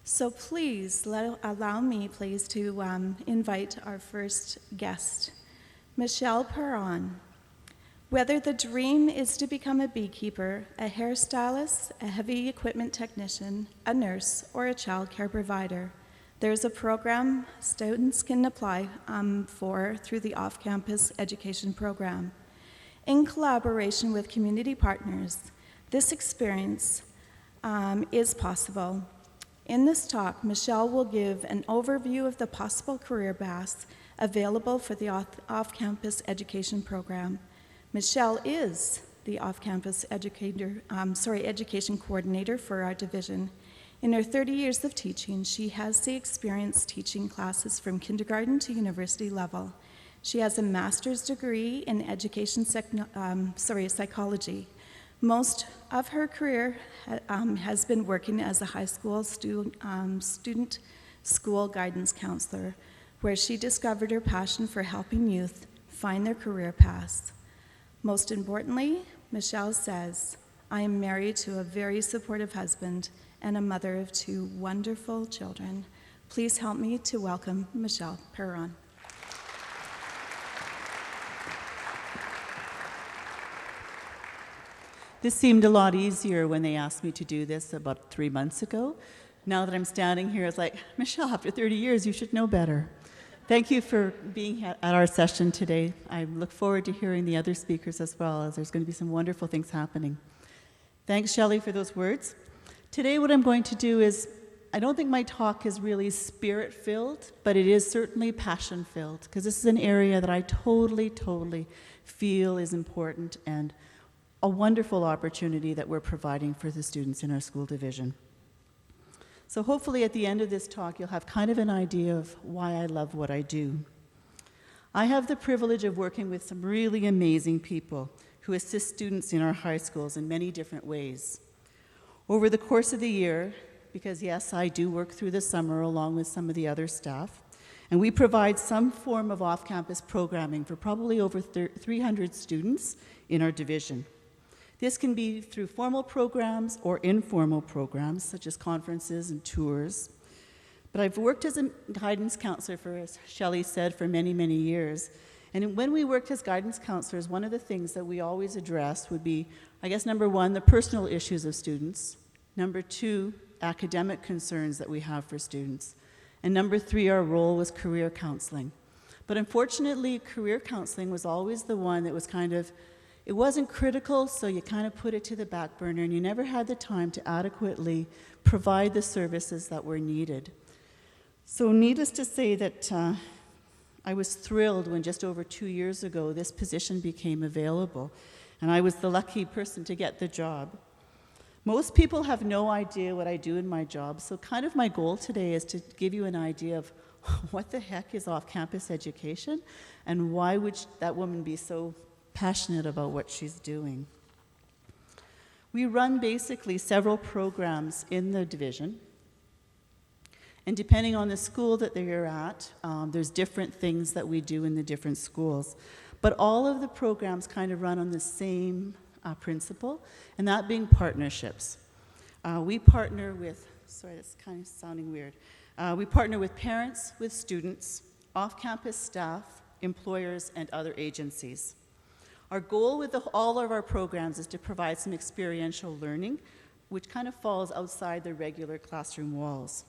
So please, allow me, please, to invite our first guest, Michelle Perron. Whether the dream is to become a beekeeper, a hairstylist, a heavy equipment technician, a nurse, or a child care provider, there's a program students can apply for through the off-campus education program. In collaboration with community partners, this experience is possible. In this talk, Michelle will give an overview of the possible career paths available for the off-campus education program. Michelle is the off-campus education coordinator for our division. In her 30 years of teaching, she has the experience teaching classes from kindergarten to university level. She has a master's degree in education psychology. Most of her career has been working as a high school student school guidance counselor, where she discovered her passion for helping youth find their career paths. Most importantly, Michelle says, "I am married to a very supportive husband and a mother of 2 wonderful children." Please help me to welcome Michelle Perron. This seemed a lot easier when they asked me to do this about 3 months ago. Now that I'm standing here, it's like, Michelle, after 30 years, you should know better. Thank you for being at our session today. I look forward to hearing the other speakers as well, as there's going to be some wonderful things happening. Thanks, Shelley, for those words. Today, what I'm going to do is, I don't think my talk is really spirit-filled, but it is certainly passion-filled, because this is an area that I totally feel is important and a wonderful opportunity that we're providing for the students in our school division. So hopefully at the end of this talk, you'll have kind of an idea of why I love what I do. I have the privilege of working with some really amazing people who assist students in our high schools in many different ways. Over the course of the year, because yes, I do work through the summer along with some of the other staff, and we provide some form of off-campus programming for probably over 300 students in our division. This can be through formal programs or informal programs, such as conferences and tours. But I've worked as a guidance counselor for, as Shelley said, for many years. And when we worked as guidance counselors, one of the things that we always addressed would be, I guess, number 1, the personal issues of students. Number 2, academic concerns that we have for students. And number 3, our role was career counseling. But unfortunately, career counseling was always the one that was it wasn't critical, so you kind of put it to the back burner, and you never had the time to adequately provide the services that were needed. So needless to say that I was thrilled when just over 2 years ago this position became available, and I was the lucky person to get the job. Most people have no idea what I do in my job, so kind of my goal today is to give you an idea of what the heck is off-campus education, and why would that woman be so passionate about what she's doing. We run basically several programs in the division, and depending on the school that you're at, there's different things that we do in the different schools. But all of the programs kind of run on the same principle, and that being partnerships. We partner with, sorry, that's kind of sounding weird. We partner with parents, with students, off-campus staff, employers, and other agencies. Our goal with all of our programs is to provide some experiential learning, which kind of falls outside the regular classroom walls.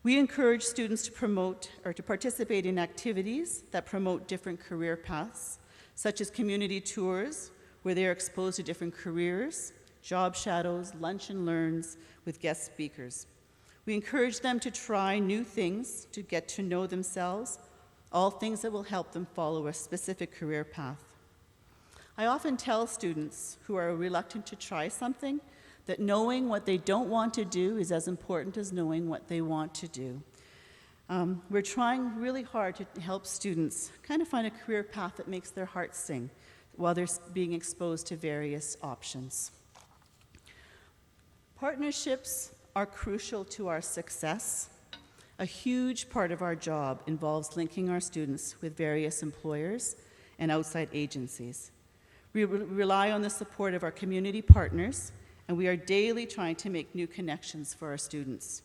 We encourage students to promote or to participate in activities that promote different career paths, such as community tours, where they are exposed to different careers, job shadows, lunch and learns with guest speakers. We encourage them to try new things, to get to know themselves, all things that will help them follow a specific career path. I often tell students who are reluctant to try something that knowing what they don't want to do is as important as knowing what they want to do. We're trying really hard to help students kind of find a career path that makes their heart sing while they're being exposed to various options. Partnerships are crucial to our success. A huge part of our job involves linking our students with various employers and outside agencies. We rely on the support of our community partners, and we are daily trying to make new connections for our students.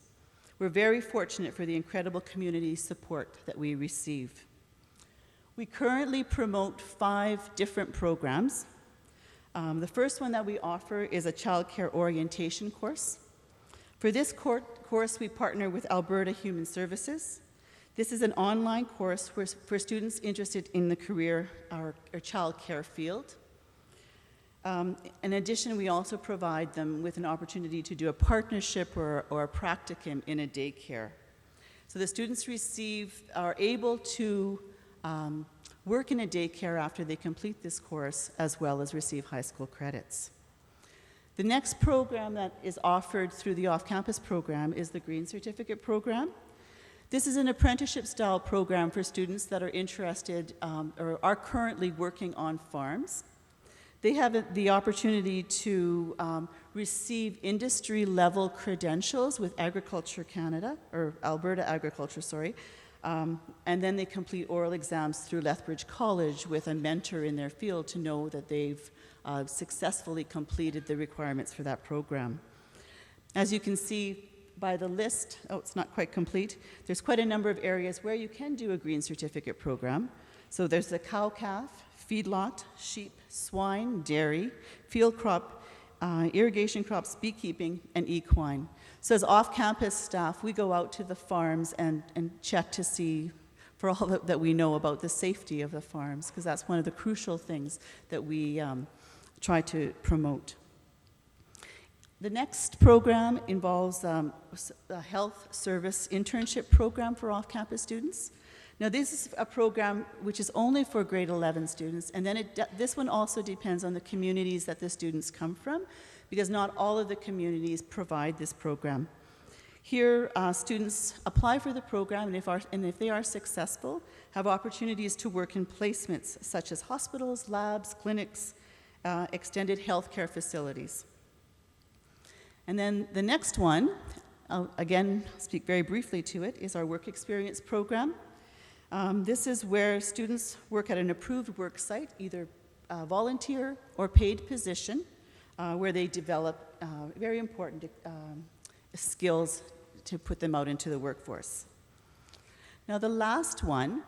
We're very fortunate for the incredible community support that we receive. We currently promote 5 different programs. The first one that we offer is a childcare orientation course. For this course, we partner with Alberta Human Services. This is an online course for students interested in the career or childcare field. In addition, we also provide them with an opportunity to do a partnership or a practicum in a daycare. So the students are able to work in a daycare after they complete this course, as well as receive high school credits. The next program that is offered through the off-campus program is the Green Certificate Program. This is an apprenticeship-style program for students that are interested or are currently working on farms. They have the opportunity to receive industry-level credentials with Agriculture Canada, or Alberta Agriculture, sorry, and then they complete oral exams through Lethbridge College with a mentor in their field to know that they've successfully completed the requirements for that program. As you can see by the list, it's not quite complete, there's quite a number of areas where you can do a Green Certificate program. So there's the cow-calf, feedlot, sheep, swine, dairy, field crop, irrigation crops, beekeeping, and equine. So as off-campus staff, we go out to the farms and check to see for all that we know about the safety of the farms, because that's one of the crucial things that we try to promote. The next program involves a health service internship program for off-campus students. Now, this is a program which is only for grade 11 students, and then this one also depends on the communities that the students come from, because not all of the communities provide this program. Here, students apply for the program, and if they are successful, have opportunities to work in placements such as hospitals, labs, clinics, extended healthcare facilities. And then the next one, I'll again speak very briefly to it, is our work experience program. This is where students work at an approved work site, either volunteer or paid position, where they develop very important skills to put them out into the workforce. Now the last one,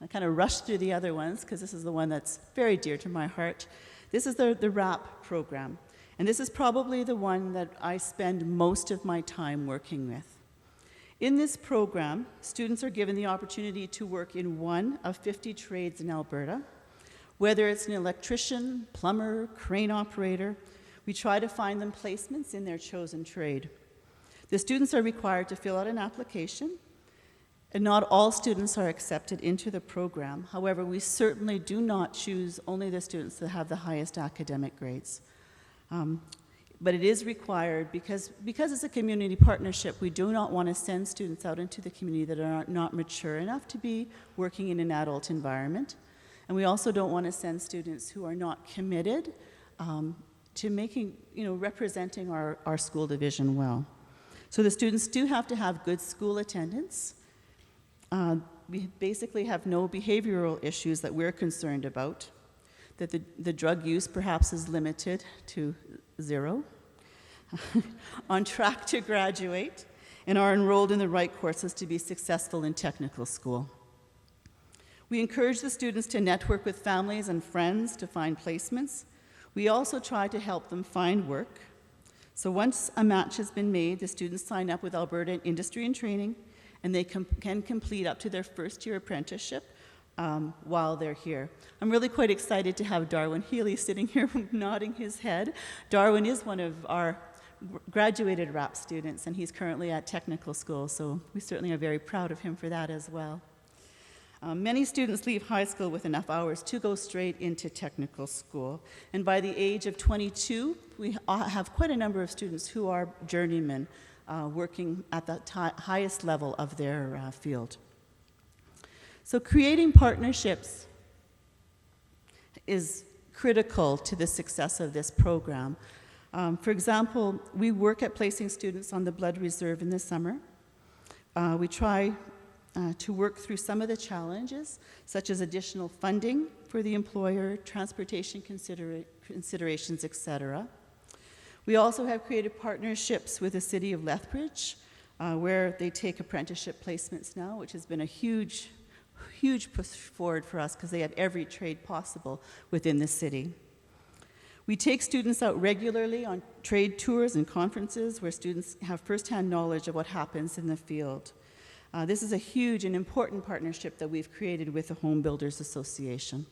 I kind of rushed through the other ones because this is the one that's very dear to my heart. This is the RAP program, and this is probably the one that I spend most of my time working with. In this program, students are given the opportunity to work in one of 50 trades in Alberta. Whether it's an electrician, plumber, crane operator, we try to find them placements in their chosen trade. The students are required to fill out an application, and not all students are accepted into the program. However, we certainly do not choose only the students that have the highest academic grades. But it is required because it's a community partnership. We do not want to send students out into the community that are not mature enough to be working in an adult environment. And we also don't want to send students who are not committed to representing our school division well. So the students do have to have good school attendance. We basically have no behavioral issues that we're concerned about, that the drug use perhaps is limited to 0, on track to graduate, and are enrolled in the right courses to be successful in technical school. We encourage the students to network with families and friends to find placements. We also try to help them find work. So once a match has been made, the students sign up with Alberta Industry and Training, and they can complete up to their first-year apprenticeship while they're here. I'm really quite excited to have Darwin Healy sitting here nodding his head. Darwin is one of our graduated RAP students, and he's currently at technical school, so we certainly are very proud of him for that as well. Many students leave high school with enough hours to go straight into technical school, and by the age of 22, we have quite a number of students who are journeymen working at the highest level of their field. So creating partnerships is critical to the success of this program. For example, we work at placing students on the Blood Reserve in the summer. We try to work through some of the challenges, such as additional funding for the employer, transportation considerations, etc. We also have created partnerships with the City of Lethbridge where they take apprenticeship placements now, which has been a huge push forward for us because they have every trade possible within the city. We take students out regularly on trade tours and conferences where students have firsthand knowledge of what happens in the field. This is a huge and important partnership that we've created with the Home Builders Association.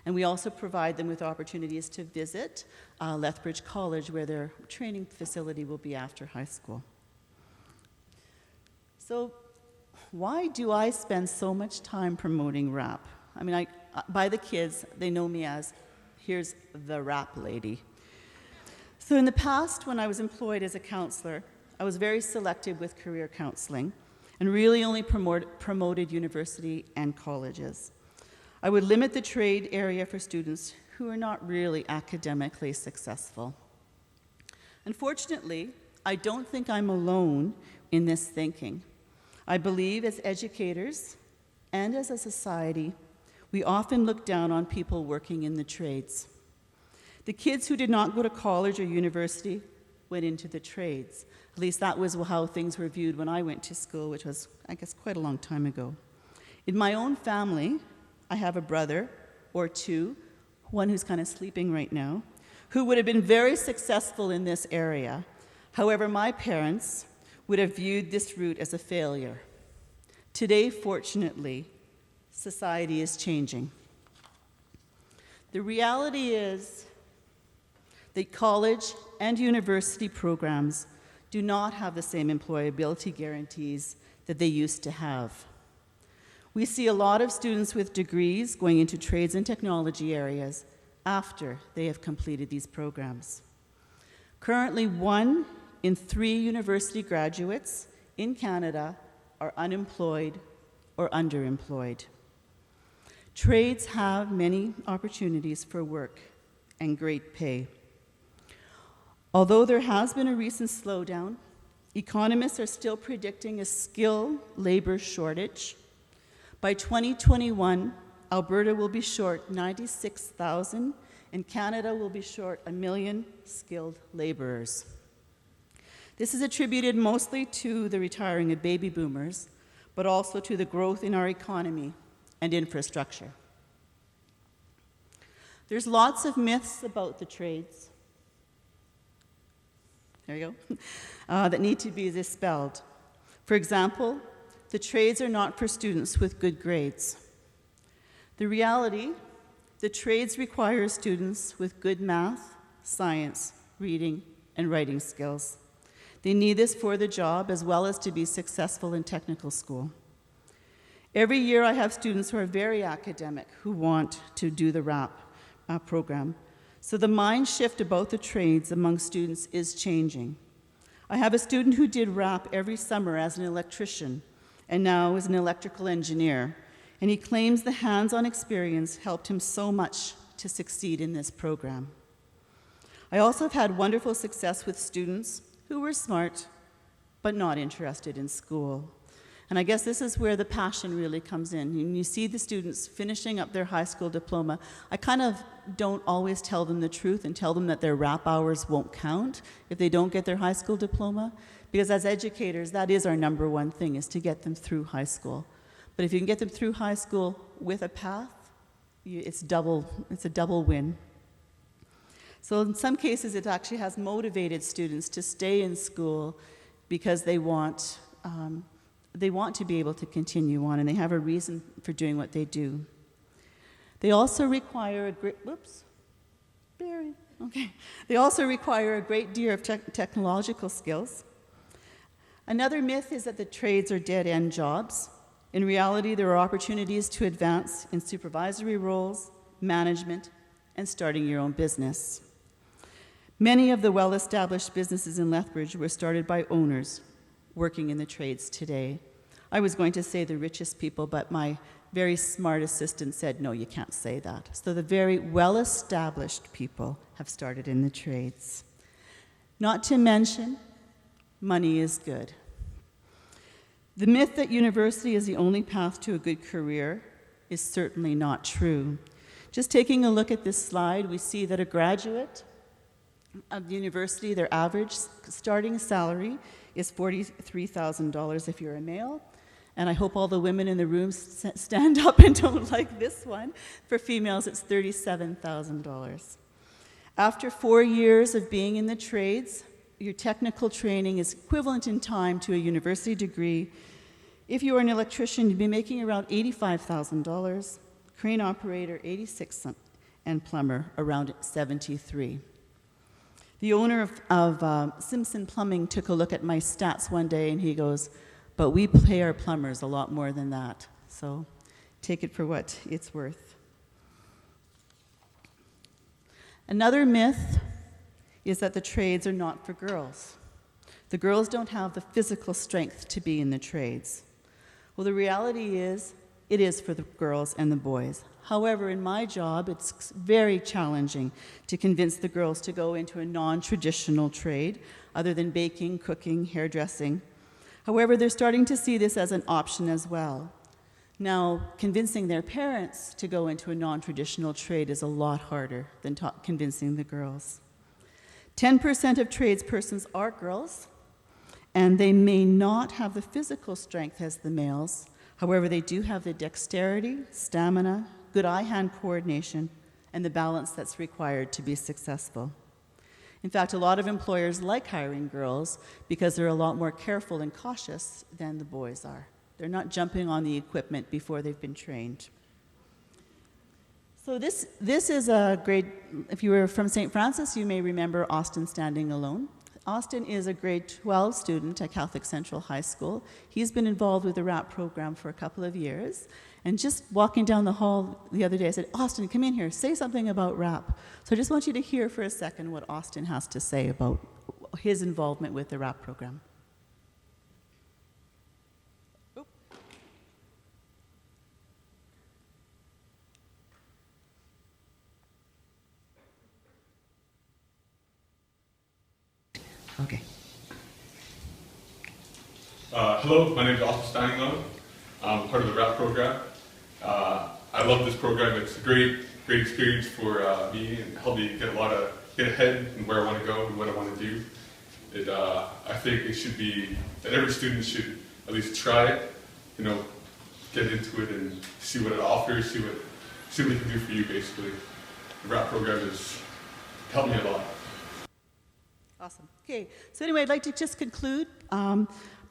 And we also provide them with opportunities to visit Lethbridge College, where their training facility will be after high school. So why do I spend so much time promoting rap? I mean, by the kids, they know me as, here's the rap lady. So in the past, when I was employed as a counselor, I was very selective with career counseling and really only promoted university and colleges. I would limit the trade area for students who are not really academically successful. Unfortunately, I don't think I'm alone in this thinking. I believe as educators and as a society, we often look down on people working in the trades. The kids who did not go to college or university went into the trades. At least that was how things were viewed when I went to school, which was, I guess, quite a long time ago. In my own family, I have a brother or two, one who's kind of sleeping right now, who would have been very successful in this area. However, my parents would have viewed this route as a failure. Today, fortunately, society is changing. The reality is that college and university programs do not have the same employability guarantees that they used to have. We see a lot of students with degrees going into trades and technology areas after they have completed these programs. Currently, 1 in 3 university graduates in Canada are unemployed or underemployed. Trades have many opportunities for work and great pay. Although there has been a recent slowdown, economists are still predicting a skilled labor shortage. By 2021, Alberta will be short 96,000, and Canada will be short 1 million skilled laborers. This is attributed mostly to the retiring of baby boomers, but also to the growth in our economy and infrastructure. There's lots of myths about the trades. There you go, that need to be dispelled. For example, the trades are not for students with good grades. The reality, the trades require students with good math, science, reading, and writing skills. They need this for the job as well as to be successful in technical school. Every year I have students who are very academic who want to do the RAP program. So the mind shift about the trades among students is changing. I have a student who did RAP every summer as an electrician and now is an electrical engineer, and he claims the hands-on experience helped him so much to succeed in this program. I also have had wonderful success with students who were smart but not interested in school. And I guess this is where the passion really comes in. When you see the students finishing up their high school diploma, I kind of don't always tell them the truth and tell them that their RAP hours won't count if they don't get their high school diploma, because as educators, that is our number one thing, is to get them through high school. But if you can get them through high school with a path, it's a double win. So in some cases, it actually has motivated students to stay in school because they want to be able to continue on, and they have a reason for doing what they do. They also require a great, They also require a great deal of technological skills. Another myth is that the trades are dead-end jobs. In reality, there are opportunities to advance in supervisory roles, management, and starting your own business. Many of the well-established businesses in Lethbridge were started by owners working in the trades today. I was going to say the richest people, but my very smart assistant said, no, you can't say that. So the very well-established people have started in the trades. Not to mention, money is good. The myth that university is the only path to a good career is certainly not true. Just taking a look at this slide, we see that a graduate of the university, their average starting salary is $43,000 if you're a male. And I hope all the women in the room stand up and don't like this one. For females, it's $37,000. After 4 years of being in the trades, your technical training is equivalent in time to a university degree. If you are an electrician, you'd be making around $85,000, crane operator $86,000, and plumber around $73,000. The owner of Simpson Plumbing took a look at my stats one day and he goes, "But we pay our plumbers a lot more than that." So take it for what it's worth. Another myth is that the trades are not for girls. The girls don't have the physical strength to be in the trades. Well, the reality is, it is for the girls and the boys. However, in my job, it's very challenging to convince the girls to go into a non-traditional trade other than baking, cooking, hairdressing. However, they're starting to see this as an option as well. Now, convincing their parents to go into a non-traditional trade is a lot harder than convincing the girls. 10% of tradespersons are girls, and they may not have the physical strength as the males. However, they do have the dexterity, stamina, good eye-hand coordination, and the balance that's required to be successful. In fact, a lot of employers like hiring girls because they're a lot more careful and cautious than the boys are. They're not jumping on the equipment before they've been trained. So this is a grade, if you were from St. Francis, you may remember Austin Standing Alone. Austin is a grade 12 student at Catholic Central High School. He's been involved with the RAP program for a couple of years. And just walking down the hall the other day, I said, "Austin, come in here, say something about RAP." So I just want you to hear for a second what Austin has to say about his involvement with the RAP program. Okay. Hello, my name is Austin Standing Alone. I'm part of the RAP program. I love this program. It's a great experience for me and helped me get ahead in where I want to go and what I want to do. I think it should be that every student should at least try it, get into it and see what it offers, see what it can do for you. Basically, the RAP program has helped me a lot. Awesome. Okay, so anyway, I'd like to just conclude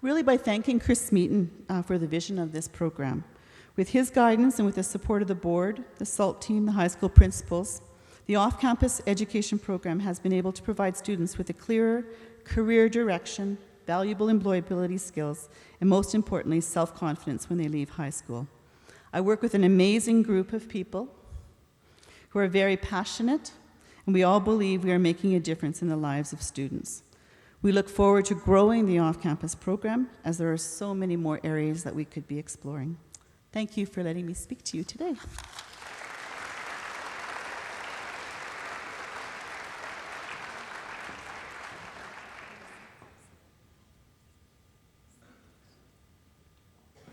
really by thanking Chris Smeaton for the vision of this program. With his guidance and with the support of the board, the SALT team, the high school principals, the off-campus education program has been able to provide students with a clearer career direction, valuable employability skills, and most importantly, self-confidence when they leave high school. I work with an amazing group of people who are very passionate, and we all believe we are making a difference in the lives of students. We look forward to growing the off-campus program as there are so many more areas that we could be exploring. Thank you for letting me speak to you today.